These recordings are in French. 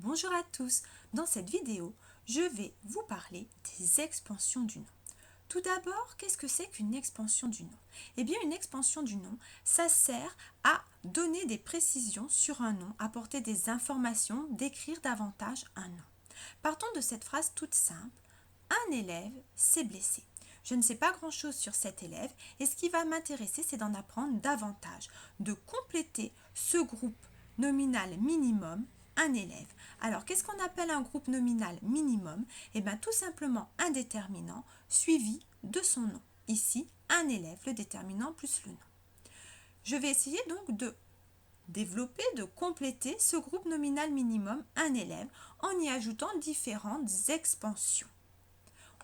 Bonjour à tous, dans cette vidéo, je vais vous parler des expansions du nom. Tout d'abord, qu'est-ce que c'est qu'une expansion du nom? Eh bien, une expansion du nom, ça sert à donner des précisions sur un nom, apporter des informations, décrire davantage un nom. Partons de cette phrase toute simple, un élève s'est blessé. Je ne sais pas grand-chose sur cet élève et ce qui va m'intéresser, c'est d'en apprendre davantage, de compléter ce groupe nominal minimum, un élève. Alors, qu'est-ce qu'on appelle un groupe nominal minimum? Eh bien, tout simplement un déterminant suivi de son nom. Ici, un élève, le déterminant plus le nom. Je vais essayer donc de développer, de compléter ce groupe nominal minimum, un élève, en y ajoutant différentes expansions.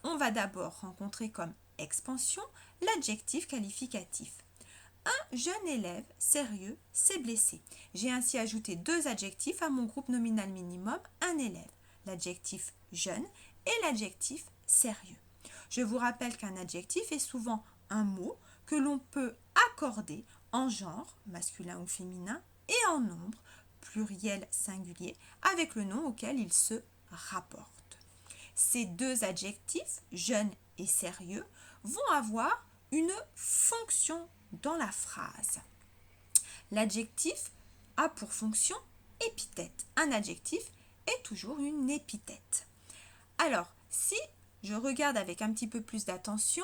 On va d'abord rencontrer comme expansion l'adjectif qualificatif. Un jeune élève sérieux s'est blessé. J'ai ainsi ajouté deux adjectifs à mon groupe nominal minimum, un élève, l'adjectif jeune et l'adjectif sérieux. Je vous rappelle qu'un adjectif est souvent un mot que l'on peut accorder en genre, masculin ou féminin, et en nombre, pluriel, singulier, avec le nom auquel il se rapporte. Ces deux adjectifs, jeune et sérieux, vont avoir une fonction dans la phrase. L'adjectif a pour fonction épithète. Un adjectif est toujours une épithète. Alors, si je regarde avec un petit peu plus d'attention,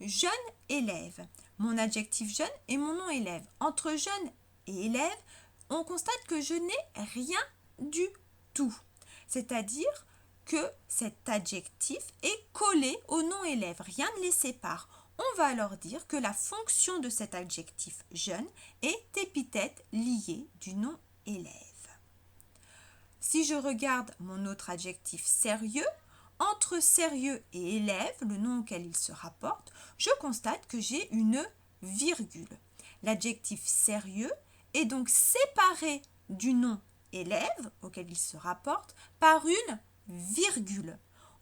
jeune élève, mon adjectif jeune et mon nom élève. Entre jeune et élève, on constate que je n'ai rien du tout. C'est-à-dire que cet adjectif est collé au nom élève, rien ne les sépare. On va alors dire que la fonction de cet adjectif jeune est épithète liée du nom élève. Si je regarde mon autre adjectif sérieux, entre sérieux et élève, le nom auquel il se rapporte, je constate que j'ai une virgule. L'adjectif sérieux est donc séparé du nom élève auquel il se rapporte par une virgule.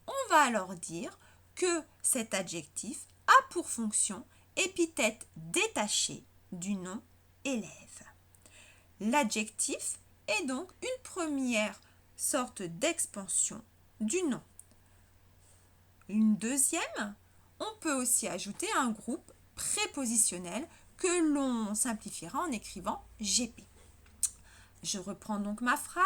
On va alors dire que cet adjectif a pour fonction épithète détachée du nom élève. L'adjectif est donc une première sorte d'expansion du nom. Une deuxième, on peut aussi ajouter un groupe prépositionnel que l'on simplifiera en écrivant GP. Je reprends donc ma phrase.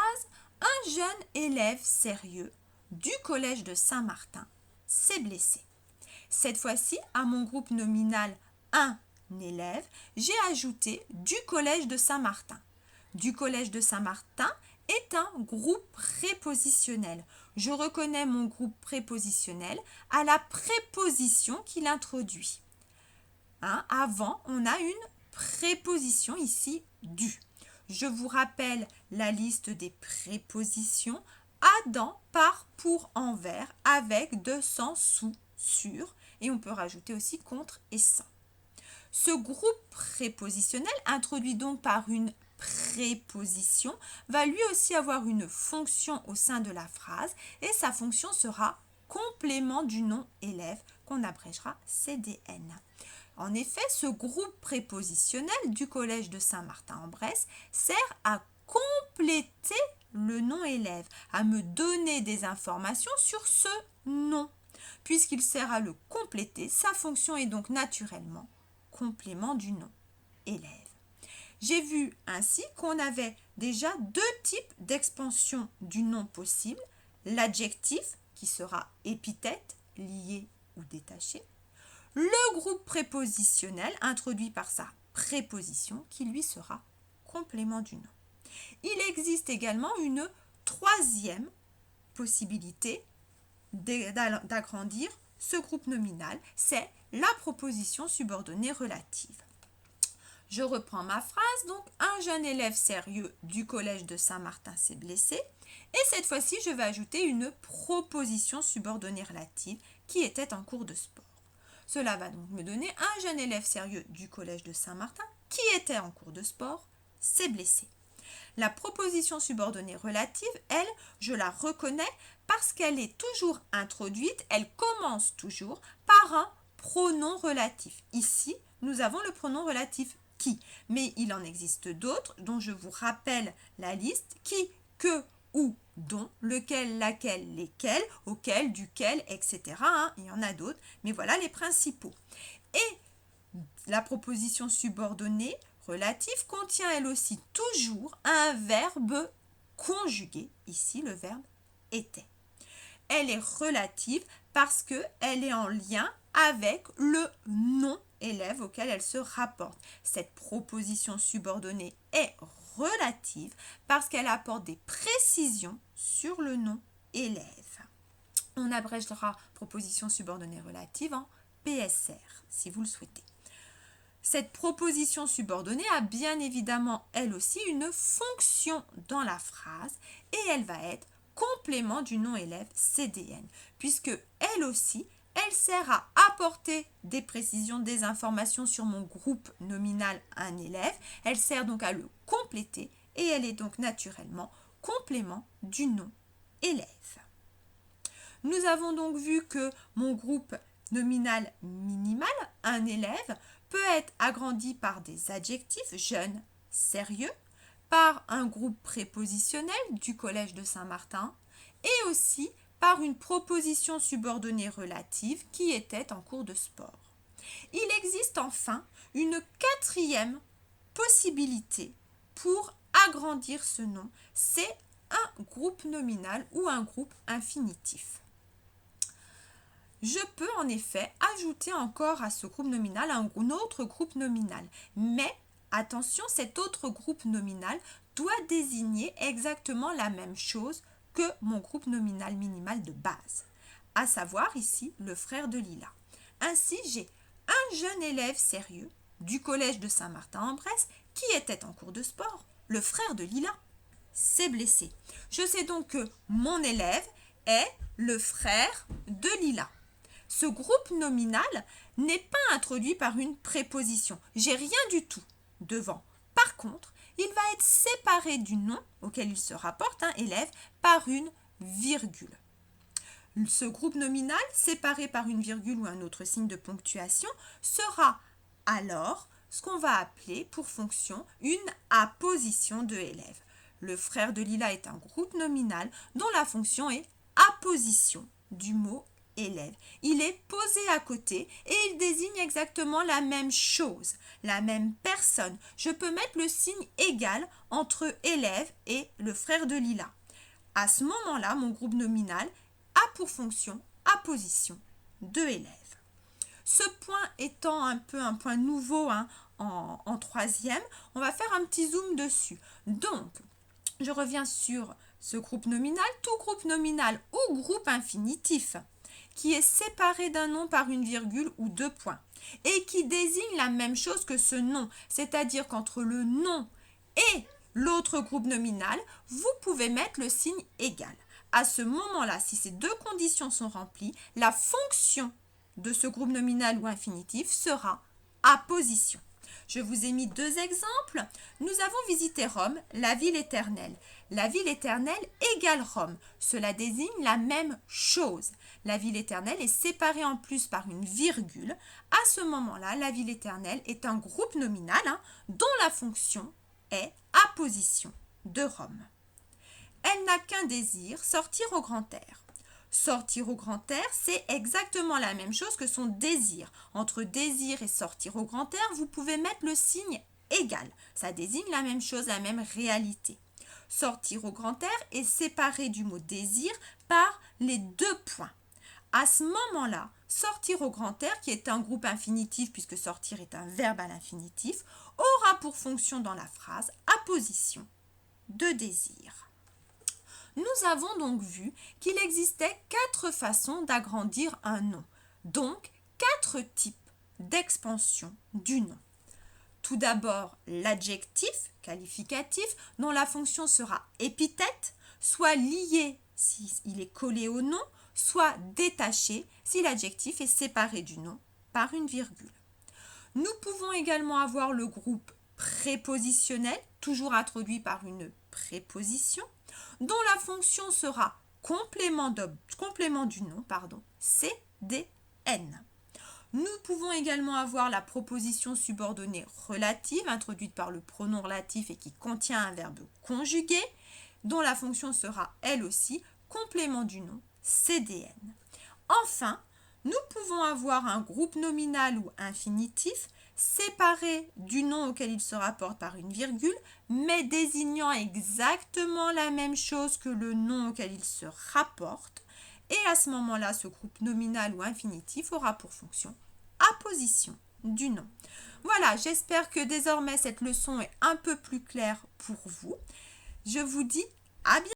Un jeune élève sérieux du collège de Saint-Martin s'est blessé. Cette fois-ci, à mon groupe nominal un élève, j'ai ajouté du collège de Saint-Martin. Du collège de Saint-Martin est un groupe prépositionnel. Je reconnais mon groupe prépositionnel à la préposition qu'il introduit. Avant, on a une préposition ici, du. Je vous rappelle la liste des prépositions à, dans, par, pour, envers, avec, de, sans, sous, sur, et on peut rajouter aussi contre et sans. Ce groupe prépositionnel, introduit donc par une préposition, va lui aussi avoir une fonction au sein de la phrase et sa fonction sera complément du nom élève qu'on abrégera CDN. En effet, ce groupe prépositionnel du collège de Saint-Martin-en-Bresse sert à compléter le nom élève, à me donner des informations sur ce nom. Puisqu'il sert à le compléter, sa fonction est donc naturellement complément du nom élève. J'ai vu ainsi qu'on avait déjà deux types d'expansion du nom possible, l'adjectif qui sera épithète, lié ou détaché, le groupe prépositionnel introduit par sa préposition qui lui sera complément du nom. Il existe également une troisième possibilité d'agrandir ce groupe nominal, c'est la proposition subordonnée relative. Je reprends ma phrase, donc un jeune élève sérieux du collège de Saint-Martin s'est blessé et cette fois-ci je vais ajouter une proposition subordonnée relative qui était en cours de sport. Cela va donc me donner un jeune élève sérieux du collège de Saint-Martin qui était en cours de sport s'est blessé. La proposition subordonnée relative, elle, je la reconnais parce qu'elle est toujours introduite, elle commence toujours par un pronom relatif. Ici, nous avons le pronom relatif qui, mais il en existe d'autres dont je vous rappelle la liste, qui, que, où, dont, lequel, laquelle, lesquels, auquel, duquel, etc. Il y en a d'autres, mais voilà les principaux. Et la proposition subordonnée relative contient elle aussi toujours un verbe conjugué, ici le verbe était. Elle est relative parce qu'elle est en lien avec le nom élève auquel elle se rapporte. Cette proposition subordonnée est relative parce qu'elle apporte des précisions sur le nom élève. On abrégera proposition subordonnée relative en PSR, si vous le souhaitez. Cette proposition subordonnée a bien évidemment, elle aussi, une fonction dans la phrase et elle va être complément du nom élève CDN, puisque elle aussi, elle sert à apporter des précisions, des informations sur mon groupe nominal un élève. Elle sert donc à le compléter et elle est donc naturellement complément du nom élève. Nous avons donc vu que mon groupe nominal minimal, un élève, peut être agrandi par des adjectifs jeune, sérieux, par un groupe prépositionnel du collège de Saint-Martin et aussi par une proposition subordonnée relative qui était en cours de sport. Il existe enfin une quatrième possibilité pour agrandir ce nom, c'est un groupe nominal ou un groupe infinitif. Je peux en effet ajouter encore à ce groupe nominal un autre groupe nominal. Mais attention, cet autre groupe nominal doit désigner exactement la même chose que mon groupe nominal minimal de base, à savoir ici le frère de Lila. Ainsi, j'ai un jeune élève sérieux du collège de Saint-Martin-en-Bresse qui était en cours de sport. Le frère de Lila s'est blessé. Je sais donc que mon élève est le frère de Lila. Ce groupe nominal n'est pas introduit par une préposition. J'ai rien du tout devant. Par contre, il va être séparé du nom auquel il se rapporte, un élève, par une virgule. Ce groupe nominal, séparé par une virgule ou un autre signe de ponctuation, sera alors ce qu'on va appeler pour fonction une apposition de élève. Le frère de Lila est un groupe nominal dont la fonction est apposition du mot élève. Il est posé à côté et il désigne exactement la même chose, la même personne. Je peux mettre le signe égal entre élève et le frère de Lila. À ce moment-là, mon groupe nominal a pour fonction apposition de élève. Ce point étant un peu un point nouveau en troisième, on va faire un petit zoom dessus. Donc, je reviens sur ce groupe nominal, tout groupe nominal ou groupe infinitif qui est séparé d'un nom par une virgule ou deux points et qui désigne la même chose que ce nom, c'est-à-dire qu'entre le nom et l'autre groupe nominal, vous pouvez mettre le signe égal. À ce moment-là, si ces deux conditions sont remplies, la fonction de ce groupe nominal ou infinitif sera apposition. Je vous ai mis deux exemples. Nous avons visité Rome, la ville éternelle. La ville éternelle égale Rome. Cela désigne la même chose. La ville éternelle est séparée en plus par une virgule. À ce moment-là, la ville éternelle est un groupe nominal dont la fonction est apposition de Rome. Elle n'a qu'un désir, sortir au grand air. Sortir au grand air, c'est exactement la même chose que son désir. Entre désir et sortir au grand air, vous pouvez mettre le signe égal. Ça désigne la même chose, la même réalité. Sortir au grand air est séparé du mot désir par les deux points. À ce moment-là, sortir au grand air, qui est un groupe infinitif puisque sortir est un verbe à l'infinitif, aura pour fonction dans la phrase apposition de désir. Nous avons donc vu qu'il existait 4 façons d'agrandir un nom, donc 4 types d'expansion du nom. Tout d'abord, l'adjectif qualificatif dont la fonction sera épithète, soit lié s'il est collé au nom, soit détaché si l'adjectif est séparé du nom par une virgule. Nous pouvons également avoir le groupe prépositionnel, toujours introduit par une préposition, dont la fonction sera complément du nom, CDN. Nous pouvons également avoir la proposition subordonnée relative, introduite par le pronom relatif et qui contient un verbe conjugué, dont la fonction sera elle aussi complément du nom, CDN. Enfin, nous pouvons avoir un groupe nominal ou infinitif séparé du nom auquel il se rapporte par une virgule, mais désignant exactement la même chose que le nom auquel il se rapporte. Et à ce moment-là, ce groupe nominal ou infinitif aura pour fonction apposition du nom. Voilà, j'espère que désormais cette leçon est un peu plus claire pour vous. Je vous dis à bientôt.